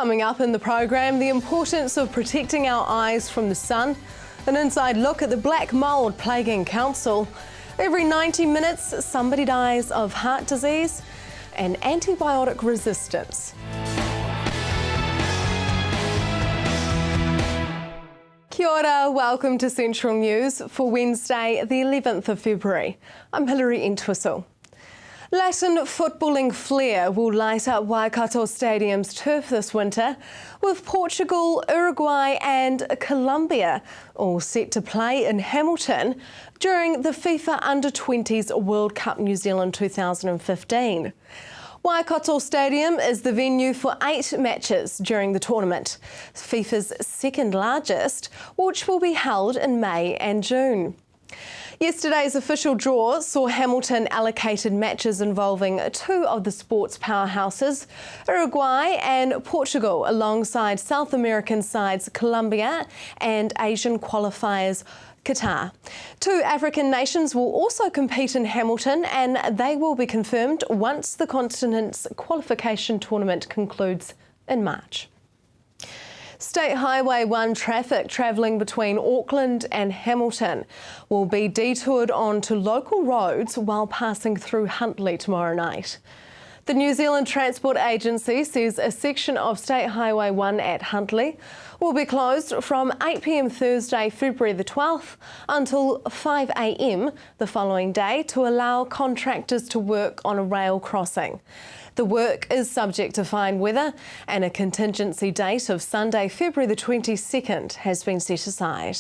Coming up in the program, the importance of protecting our eyes from the sun, an inside look at the black mould plaguing council. Every 90 minutes, somebody dies of heart disease and antibiotic resistance. Kia ora, welcome to Central News for Wednesday, the 11th of February. I'm Hilary Entwistle. Latin footballing flair will light up Waikato Stadium's turf this winter, with Portugal, Uruguay and Colombia all set to play in Hamilton during the FIFA Under-20s World Cup New Zealand 2015. Waikato Stadium is the venue for 8 matches during the tournament, FIFA's second largest, which will be held in May and June. Yesterday's official draw saw Hamilton allocated matches involving 2 of the sports powerhouses, Uruguay and Portugal, alongside South American sides Colombia and Asian qualifiers Qatar. 2 African nations will also compete in Hamilton, and they will be confirmed once the continent's qualification tournament concludes in March. State Highway 1 traffic travelling between Auckland and Hamilton will be detoured onto local roads while passing through Huntly tomorrow night. The New Zealand Transport Agency says a section of State Highway 1 at Huntly will be closed from 8 p.m. Thursday, February the 12th until 5 a.m. the following day to allow contractors to work on a rail crossing. The work is subject to fine weather, and a contingency date of Sunday, February the 22nd has been set aside.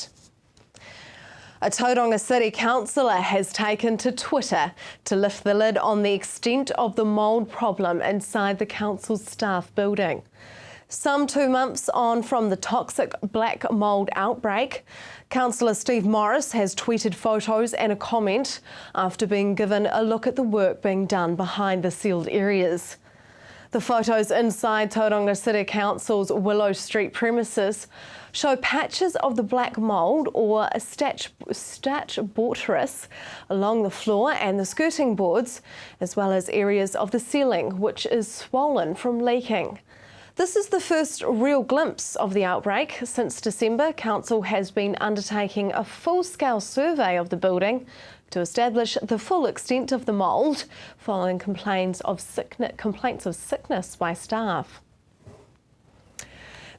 A Tauranga City councillor has taken to Twitter to lift the lid on the extent of the mould problem inside the council's staff building. Some 2 months on from the toxic black mould outbreak, Councillor Steve Morris has tweeted photos and a comment after being given a look at the work being done behind the sealed areas. The photos inside Tauranga City Council's Willow Street premises show patches of the black mould or Stach Botrys along the floor and the skirting boards, as well as areas of the ceiling which is swollen from leaking. This is the first real glimpse of the outbreak. Since December, Council has been undertaking a full-scale survey of the building to establish the full extent of the mould, following complaints of sickness by staff.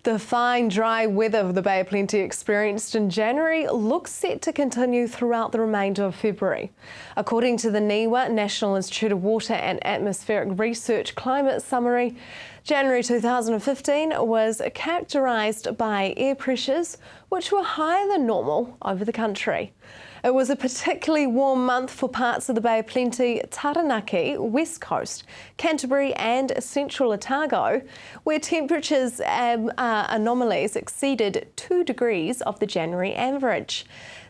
The fine, dry weather the Bay of Plenty experienced in January looks set to continue throughout the remainder of February. According to the NIWA, National Institute of Water and Atmospheric Research Climate Summary, January 2015 was characterised by air pressures which were higher than normal over the country. It was a particularly warm month for parts of the Bay of Plenty, Taranaki, West Coast, Canterbury and Central Otago, where temperatures anomalies exceeded 2 degrees of the January average.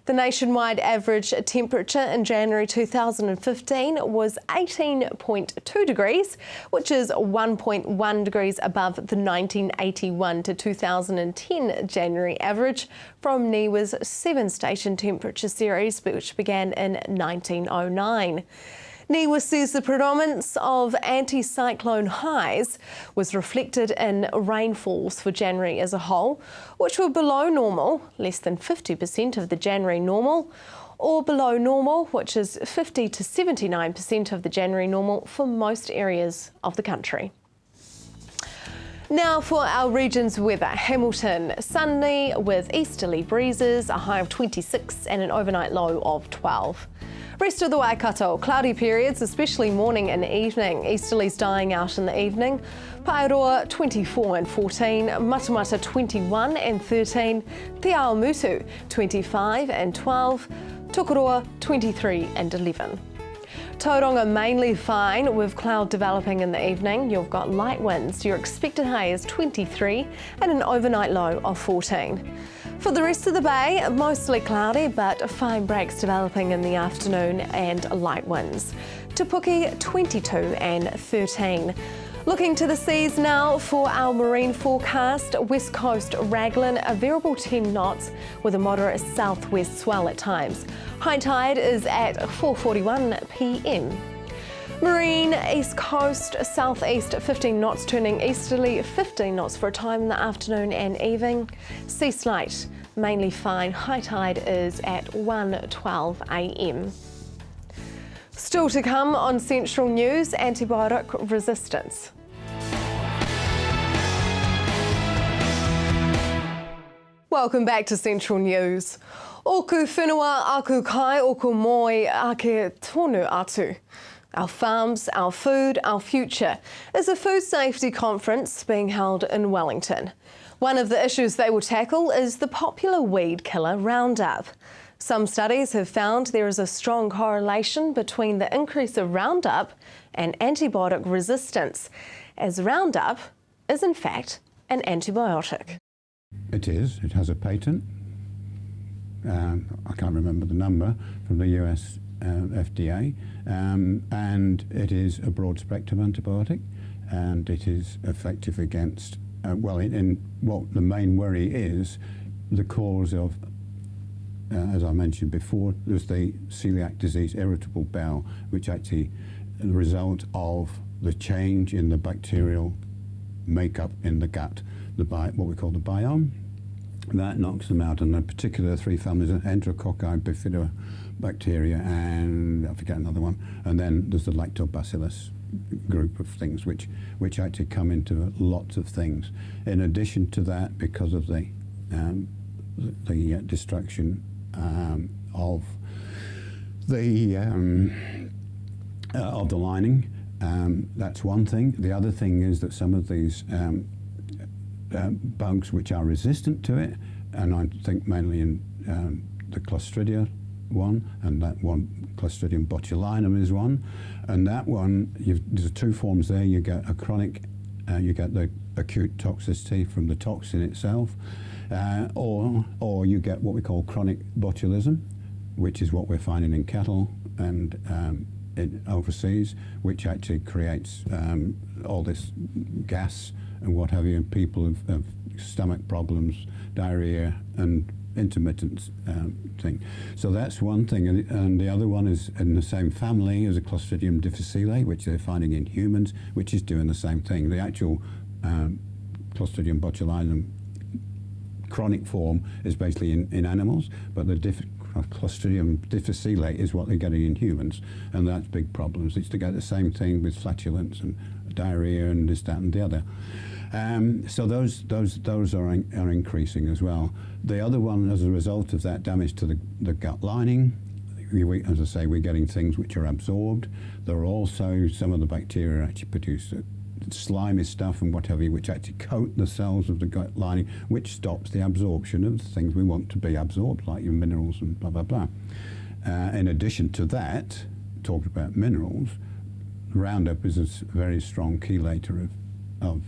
The nationwide average temperature in January 2015 was 18.2 degrees, which is 1.1 degrees above the 1981 to 2010 January average from NIWA's 7-station temperature series, which began in 1909. NIWA says the predominance of anticyclone highs was reflected in rainfalls for January as a whole, which were below normal, less than 50% of the January normal, or below normal, which is 50 to 79% of the January normal for most areas of the country. Now for our region's weather. Hamilton, sunny with easterly breezes, a high of 26 and an overnight low of 12. Rest of the Waikato, cloudy periods, especially morning and evening. Easterlies dying out in the evening. Paeroa 24 and 14, Matamata 21 and 13, Te Awamutu 25 and 12, Tokoroa 23 and 11. Tauranga mainly fine with cloud developing in the evening. You've got light winds. Your expected high is 23 and an overnight low of 14. For the rest of the bay, mostly cloudy but fine breaks developing in the afternoon and light winds. Te Puke 22 and 13. Looking to the seas now for our marine forecast. West Coast Raglan, a variable 10 knots with a moderate southwest swell at times. High tide is at 4:41 p.m. Marine, east coast, southeast 15 knots, turning easterly 15 knots for a time in the afternoon and evening. Sea slate, mainly fine. High tide is at 1:12 a.m. Still to come on Central News, antibiotic resistance. Welcome back to Central News. Oku whenua aku kai, oku moi ake tonu atu. Our farms, our food, our future is a food safety conference being held in Wellington. One of the issues they will tackle is the popular weed killer Roundup. Some studies have found there is a strong correlation between the increase of Roundup and antibiotic resistance, as Roundup is in fact an antibiotic. It is. It has a patent. I can't remember the number from the US FDA, and it is a broad-spectrum antibiotic, and it is effective against. In what the main worry is, the cause of, as I mentioned before, there's the celiac disease, irritable bowel, which actually the result of the change in the bacterial makeup in the gut, what we call the biome. That knocks them out, and in particular three families of Enterococci, bifidobacteria, and I forget another one, and then there's the lactobacillus group of things which actually come into lots of things. In addition to that, because of the destruction of the lining, that's one thing. The other thing is that some of these bugs which are resistant to it, and I think mainly in the Clostridia one, and that one, Clostridium botulinum is one, and that one, there's two forms there. You get a chronic, you get the acute toxicity from the toxin itself, or you get what we call chronic botulism, which is what we're finding in cattle and overseas, which actually creates all this gas and what have you, and people have stomach problems, diarrhea, and intermittent thing. So that's one thing, and the other one is in the same family as a Clostridium difficile, which they're finding in humans, which is doing the same thing. The actual Clostridium botulinum chronic form is basically in animals, but the Clostridium difficile is what they're getting in humans, and that's big problems. It's to get the same thing with flatulence and diarrhea and this, that, and the other. So those are increasing as well. The other one, as a result of that damage to the gut lining, as I say, we're getting things which are absorbed. There are also some of the bacteria actually produce slimy stuff and what have you, which actually coat the cells of the gut lining, which stops the absorption of the things we want to be absorbed, like your minerals and blah, blah, blah. In addition to that, talking about minerals, Roundup is a very strong chelator of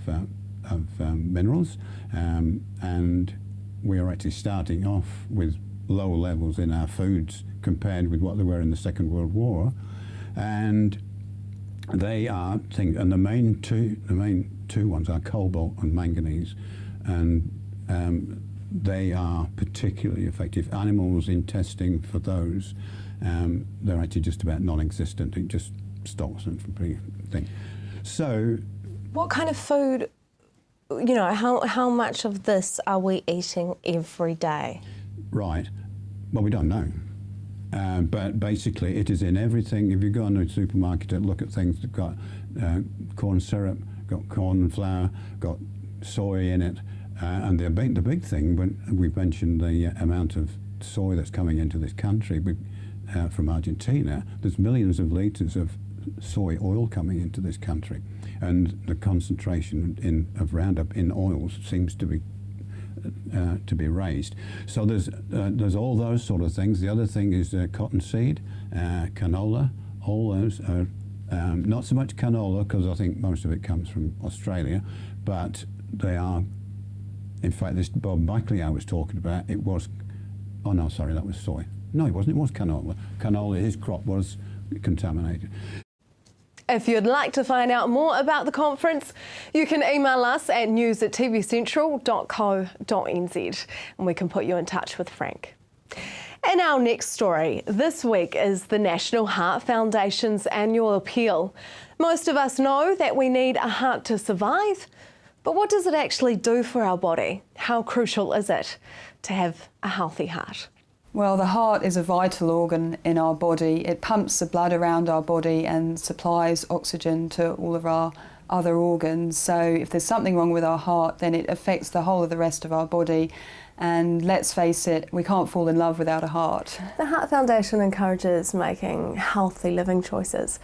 minerals, and we are actually starting off with low levels in our foods compared with what they were in the Second World War, and they are things, and the main two ones are cobalt and manganese, and they are particularly effective. Animals in testing for those, they're actually just about non-existent. It just stops them from being a thing. So, what kind of food? You know, how much of this are we eating every day? Right. Well, we don't know. But basically, it is in everything. If you go into a supermarket and look at things that got corn syrup, got corn flour, got soy in it, and the big thing, when we mentioned the amount of soy that's coming into this country from Argentina, there's millions of litres of soy oil coming into this country, and the concentration of Roundup in oils seems to be raised. So there's all those sort of things. The other thing is cottonseed, canola. All those are not so much canola, because I think most of it comes from Australia, but they are. In fact, this Bob Buckley I was talking about, it was. Oh no, sorry, that was soy. No, it wasn't. It was canola. Canola, his crop was contaminated. If you'd like to find out more about the conference, you can email us at news@tvcentral.co.nz and we can put you in touch with Frank. And our next story this week is the National Heart Foundation's annual appeal. Most of us know that we need a heart to survive, but what does it actually do for our body? How crucial is it to have a healthy heart? Well, the heart is a vital organ in our body. It pumps the blood around our body and supplies oxygen to all of our other organs. So if there's something wrong with our heart, then it affects the whole of the rest of our body. And let's face it, we can't fall in love without a heart. The Heart Foundation encourages making healthy living choices.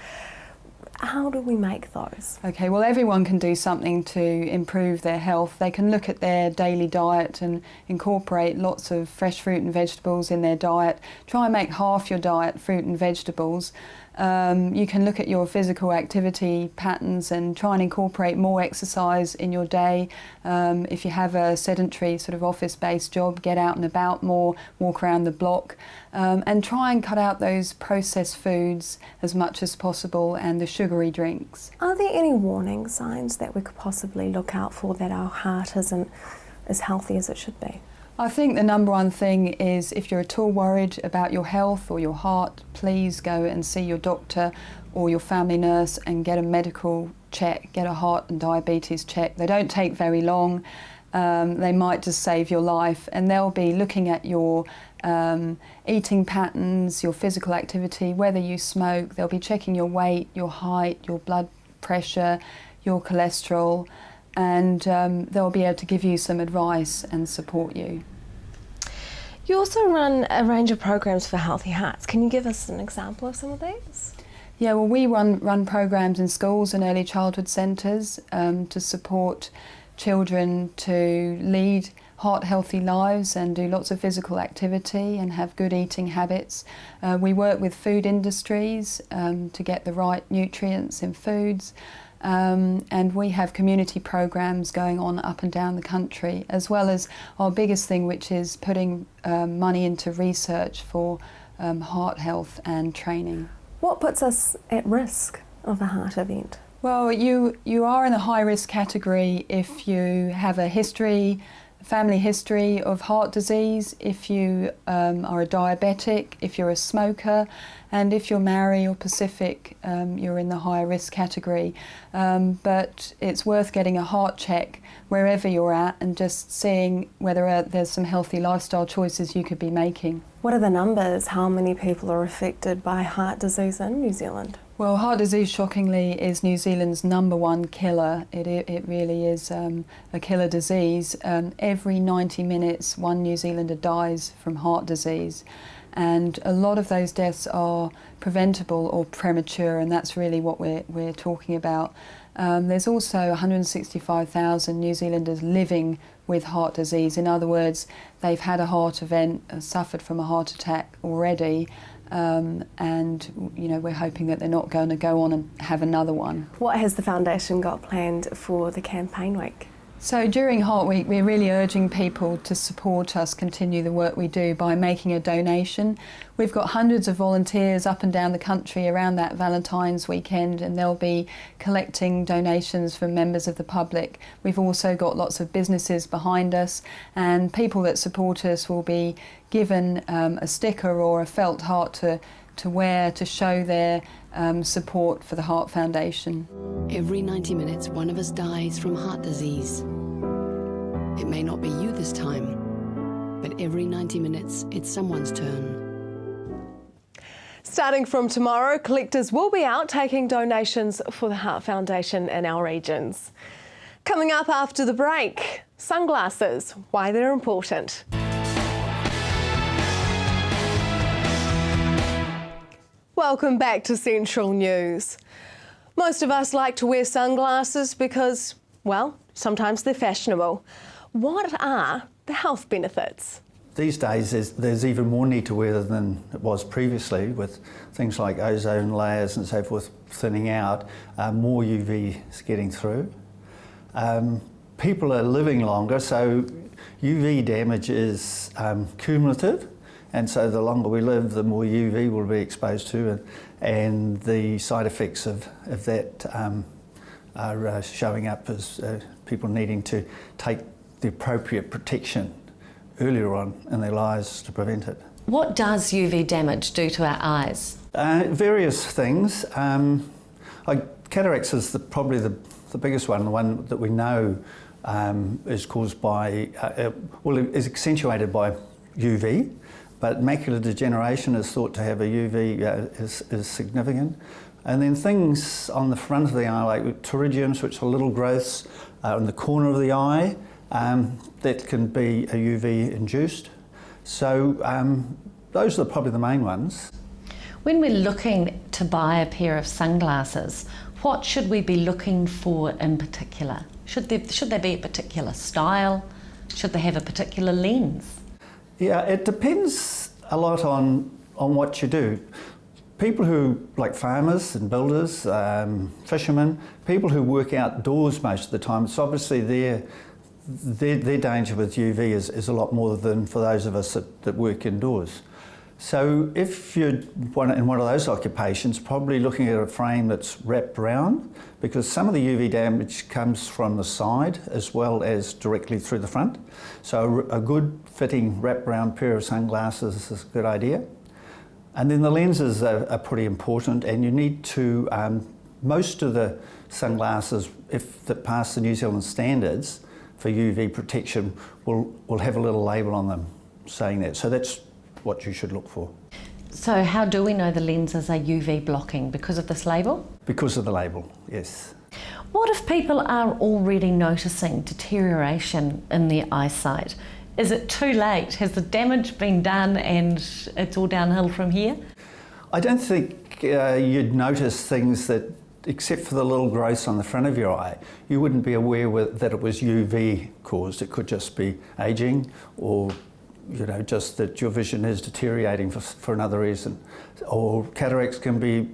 How do we make those? Okay, well, everyone can do something to improve their health. They can look at their daily diet and incorporate lots of fresh fruit and vegetables in their diet. Try and make half your diet fruit and vegetables. You can look at your physical activity patterns and try and incorporate more exercise in your day. If you have a sedentary sort of office-based job, get out and about more, walk around the block, and try and cut out those processed foods as much as possible and the sugary drinks. Are there any warning signs that we could possibly look out for that our heart isn't as healthy as it should be? I think the number one thing is if you're at all worried about your health or your heart, please go and see your doctor or your family nurse and get a medical check, get a heart and diabetes check. They don't take very long. They might just save your life, and they'll be looking at your eating patterns, your physical activity, whether you smoke. They'll be checking your weight, your height, your blood pressure, your cholesterol, and they'll be able to give you some advice and support you. You also run a range of programs for healthy hearts. Can you give us an example of some of these? Yeah, well, we run programs in schools and early childhood centres to support children to lead heart-healthy lives and do lots of physical activity and have good eating habits. We work with food industries to get the right nutrients in foods. And we have community programs going on up and down the country, as well as our biggest thing, which is putting money into research for heart health and training. What puts us at risk of a heart event? Well, you are in the high risk category if you have a family history of heart disease, if you are a diabetic, if you're a smoker, and if you're Maori or Pacific, you're in the higher risk category. But it's worth getting a heart check wherever you're at and just seeing whether there's some healthy lifestyle choices you could be making. What are the numbers? How many people are affected by heart disease in New Zealand? Well, heart disease, shockingly, is New Zealand's #1 killer. It really is a killer disease. Every 90 minutes, one New Zealander dies from heart disease. And a lot of those deaths are preventable or premature, and that's really what we're talking about. There's also 165,000 New Zealanders living with heart disease. In other words, they've had a heart event, suffered from a heart attack already, and we're hoping that they're not going to go on and have another one. What has the foundation got planned for the campaign week? So during Heart Week, we're really urging people to support us continue the work we do by making a donation. We've got hundreds of volunteers up and down the country around that Valentine's weekend, and they'll be collecting donations from members of the public. We've also got lots of businesses behind us, and people that support us will be given a sticker or a felt heart to wear to show their support for the Heart Foundation. Every 90 minutes, one of us dies from heart disease. It may not be you this time, but every 90 minutes, it's someone's turn. Starting from tomorrow, collectors will be out taking donations for the Heart Foundation in our regions. Coming up after the break, sunglasses, why they're important. Welcome back to Central News. Most of us like to wear sunglasses because, well, sometimes they're fashionable. What are the health benefits? These days there's even more need to wear them than it was previously, with things like ozone layers and so forth thinning out, more UV is getting through. People are living longer, so UV damage is cumulative. And so the longer we live, the more UV we'll be exposed to, and the side effects of that are showing up as people needing to take the appropriate protection earlier on in their lives to prevent it. What does UV damage do to our eyes? Various things. Cataracts is probably the biggest one, the one that we know is caused by, is accentuated by UV, but macular degeneration is thought to have a UV is significant. And then things on the front of the eye, like pterygiums, which are little growths in the corner of the eye, that can be a UV induced. So those are probably the main ones. When we're looking to buy a pair of sunglasses, what should we be looking for in particular? Should they be a particular style? Should they have a particular lens? Yeah, it depends a lot on what you do. People who, like farmers and builders, fishermen, people who work outdoors most of the time, it's obviously their danger with UV is a lot more than for those of us that work indoors. So if you're in one of those occupations, probably looking at a frame that's wrapped round, because some of the UV damage comes from the side as well as directly through the front. So a good fitting wrapped round pair of sunglasses is a good idea. And then the lenses are pretty important, and you need to, most of the sunglasses, that pass the New Zealand standards for UV protection, will have a little label on them saying that. So that's what you should look for. So how do we know the lenses are UV blocking? Because of this label? Because of the label, yes. What if people are already noticing deterioration in their eyesight? Is it too late? Has the damage been done and it's all downhill from here? I don't think you'd notice things that, except for the little growths on the front of your eye, you wouldn't be aware that it was UV caused. It could just be ageing, or just that your vision is deteriorating for another reason. Or cataracts can be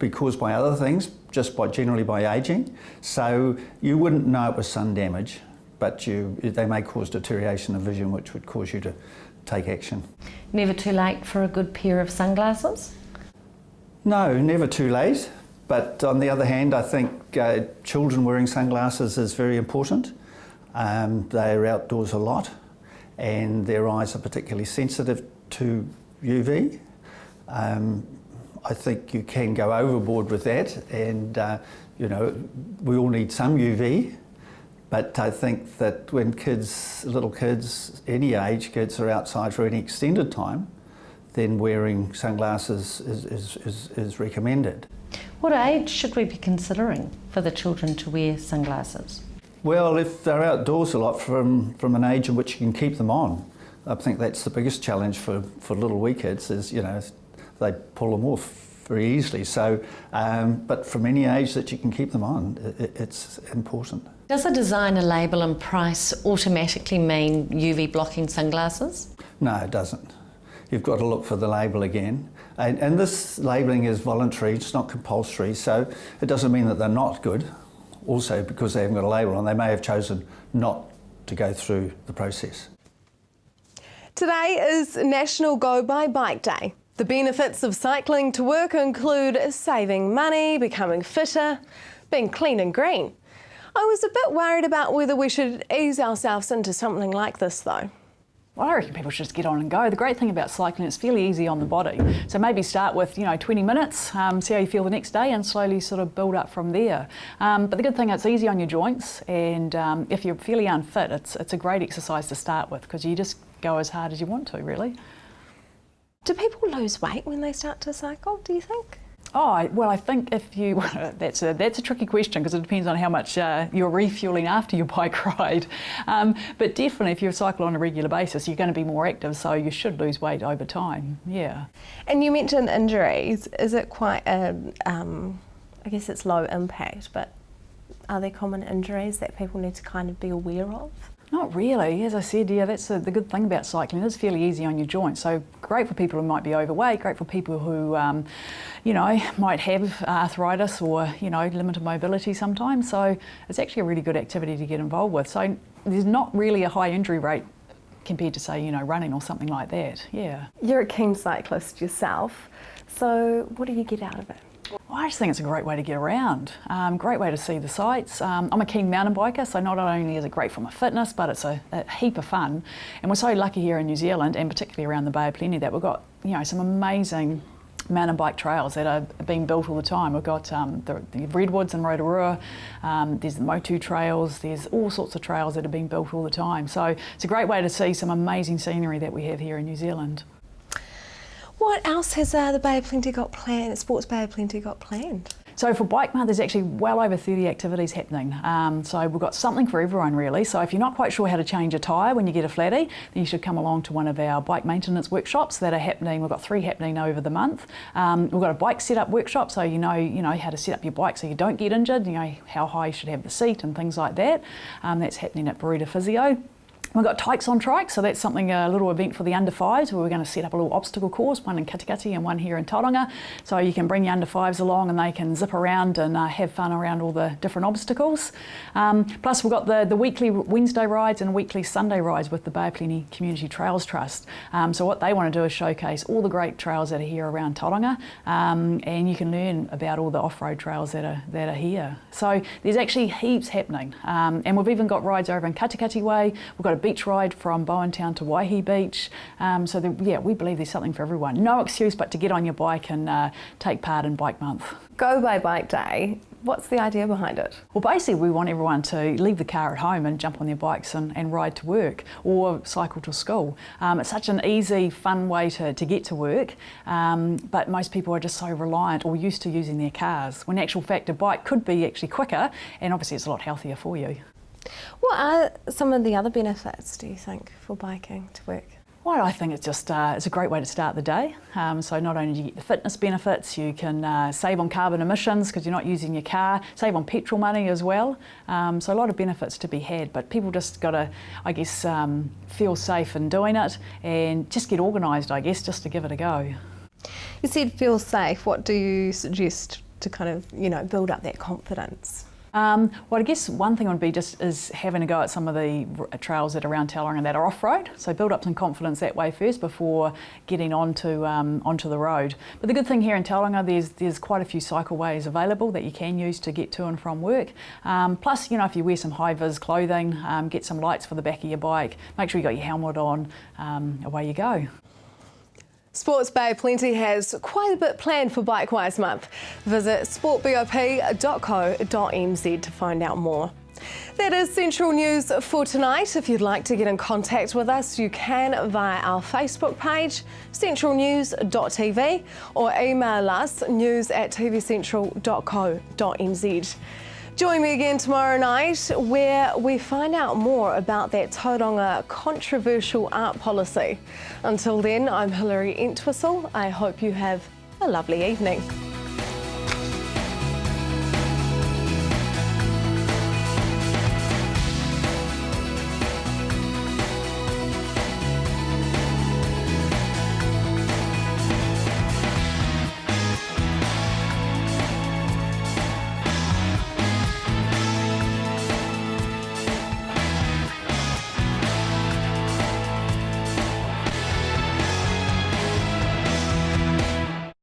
caused by other things, just generally by ageing. So you wouldn't know it was sun damage, but they may cause deterioration of vision, which would cause you to take action. Never too late for a good pair of sunglasses? No, never too late. But on the other hand, I think children wearing sunglasses is very important. They are outdoors a lot, and their eyes are particularly sensitive to UV. I think you can go overboard with that, and we all need some UV, but I think that when little kids, any age kids, are outside for any extended time, then wearing sunglasses is recommended. What age should we be considering for the children to wear sunglasses? Well, if they're outdoors a lot, from an age in which you can keep them on, I think that's the biggest challenge for little wee kids is, they pull them off very easily. So, but from any age that you can keep them on, it's important. Does a designer label and price automatically mean UV blocking sunglasses? No, it doesn't. You've got to look for the label again. And this labelling is voluntary, it's not compulsory, so it doesn't mean that they're not good. Also, because they haven't got a label on, they may have chosen not to go through the process. Today is National Go By Bike Day. The benefits of cycling to work include saving money, becoming fitter, being clean and green. I was a bit worried about whether we should ease ourselves into something like this though. Well, I reckon people should just get on and go. The great thing about cycling, it's fairly easy on the body. So maybe start with 20 minutes, see how you feel the next day, and slowly sort of build up from there. But the good thing, it's easy on your joints, and if you're fairly unfit, it's a great exercise to start with, because you just go as hard as you want to, really. Do people lose weight when they start to cycle, do you think? Oh, well, I think if you, that's a tricky question, because it depends on how much you're refuelling after your bike ride. But definitely if you cycle on a regular basis, you're going to be more active, so you should lose weight over time, yeah. And you mentioned injuries. Is it quite I guess it's low impact, but are there common injuries that people need to kind of be aware of? Not really. As I said, yeah, that's the good thing about cycling. It's fairly easy on your joints. So great for people who might be overweight, great for people who, might have arthritis or, limited mobility sometimes. So it's actually a really good activity to get involved with. So there's not really a high injury rate compared to, say, running or something like that, yeah. You're a keen cyclist yourself, so what do you get out of it? Well, I just think it's a great way to get around, great way to see the sights. I'm a keen mountain biker, so not only is it great for my fitness, but it's a heap of fun. And we're so lucky here in New Zealand, and particularly around the Bay of Plenty, that we've got some amazing mountain bike trails that are being built all the time. We've got the Redwoods in Rotorua, there's the Motu trails, there's all sorts of trails that are being built all the time. So it's a great way to see some amazing scenery that we have here in New Zealand. What else has the Bay of Plenty got planned, Sports Bay of Plenty got planned? So for Bike Month, there's actually well over 30 activities happening. So we've got something for everyone really. So if you're not quite sure how to change a tyre when you get a flatty, then you should come along to one of our bike maintenance workshops that are happening. We've got 3 happening over the month. We've got a bike setup workshop, so you know how to set up your bike so you don't get injured, how high you should have the seat and things like that. That's happening at Burita Physio. We've got Tykes on Trike, so that's something, a little event for the under 5s where we're going to set up a little obstacle course, one in Katikati and one here in Tauranga. So you can bring your under 5s along and they can zip around and have fun around all the different obstacles. Plus we've got the weekly Wednesday rides and weekly Sunday rides with the Bay of Plenty Community Trails Trust. So what they want to do is showcase all the great trails that are here around Tauranga, and you can learn about all the off-road trails that are here. So there's actually heaps happening, and we've even got rides over in Katikati Way. We've got a beach ride from Bowen Town to Waihi Beach. We believe there's something for everyone. No excuse but to get on your bike and take part in Bike Month. Go Bay Bike Day, what's the idea behind it? Well, basically we want everyone to leave the car at home and jump on their bikes and ride to work or cycle to school. It's such an easy, fun way to get to work, but most people are just so reliant or used to using their cars, when in actual fact a bike could be actually quicker and obviously it's a lot healthier for you. What are some of the other benefits, do you think, for biking to work? Well, I think it's just it's a great way to start the day. So not only do you get the fitness benefits, you can save on carbon emissions because you're not using your car, save on petrol money as well. So a lot of benefits to be had, but people just got to, I guess, feel safe in doing it and just get organised, I guess, just to give it a go. You said feel safe. What do you suggest to kind of, build up that confidence? Well, I guess one thing would be is having a go at some of the trails that are around Tauranga that are off-road. So build up some confidence that way first before getting onto the road. But the good thing here in Tauranga, there's quite a few cycleways available that you can use to get to and from work. Plus, if you wear some high-vis clothing, get some lights for the back of your bike, make sure you got your helmet on, away you go. Sports Bay of Plenty has quite a bit planned for Bikewise Month. Visit sportbop.co.nz to find out more. That is Central News for tonight. If you'd like to get in contact with us, you can via our Facebook page, centralnews.tv, or email us news@tvcentral.co.nz. Join me again tomorrow night where we find out more about that Tauranga controversial art policy. Until then, I'm Hilary Entwistle. I hope you have a lovely evening.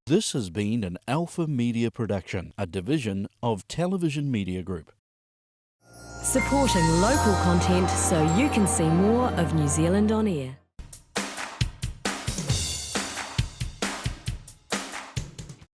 This has been an Alpha Media production, a division of Television Media Group. Supporting local content so you can see more of New Zealand on air.